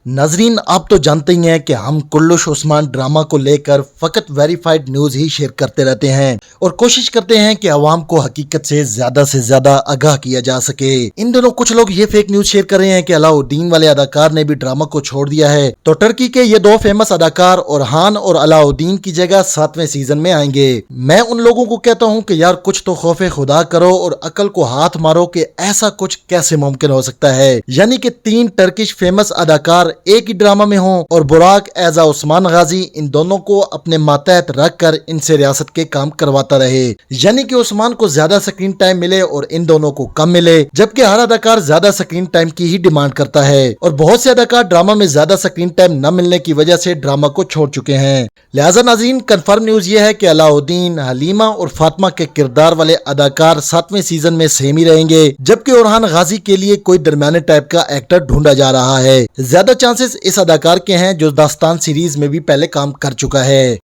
नाजरीन, आप तो जानते ही हैं कि हम कुल्लुश उस्मान ड्रामा को लेकर फकत वेरीफाइड न्यूज ही शेयर करते रहते हैं और कोशिश करते हैं कि आवाम को हकीकत से ज्यादा आगाह किया जा सके। इन दिनों कुछ लोग ये फेक न्यूज शेयर कर रहे हैं कि अलाउद्दीन वाले अदाकार ने भी ड्रामा को छोड़ दिया है, तो टर्की के ये दो फेमस अदाकार ओरहान और अलाउद्दीन की जगह 7वें सीजन में आएंगे। मैं उन लोगों को कहता हूँ कि यार कुछ तो खौफे खुदा करो और अकल को हाथ मारो कि ऐसा कुछ कैसे मुमकिन हो सकता है। यानी कि 3 टर्किश फेमस अदाकार एक ही ड्रामा में हों और बुराक एजा उस्मान गाजी इन दोनों को अपने मातहत रखकर इनसे रियासत के काम करवाता रहे। यानी कि उस्मान को ज्यादा स्क्रीन टाइम मिले और इन दोनों को कम मिले, जबकि हर अदाकार ज्यादा स्क्रीन टाइम की ही डिमांड करता है और बहुत से अदाकार ड्रामा में ज्यादा स्क्रीन टाइम न मिलने की वजह से ड्रामा को छोड़ चुके हैं। लिहाजा नाज़रीन, कंफर्म न्यूज ये है कि अलाउद्दीन, हलीमा और फातिमा के किरदार वाले अदाकार 7वें सीजन में सेम ही रहेंगे, जबकि ओरहान गाजी के लिए कोई दरमियाने टाइप का एक्टर ढूंढा जा रहा है। ज्यादा चांसेस इस अदाकार के हैं जो दास्तान सीरीज में भी पहले काम कर चुका है।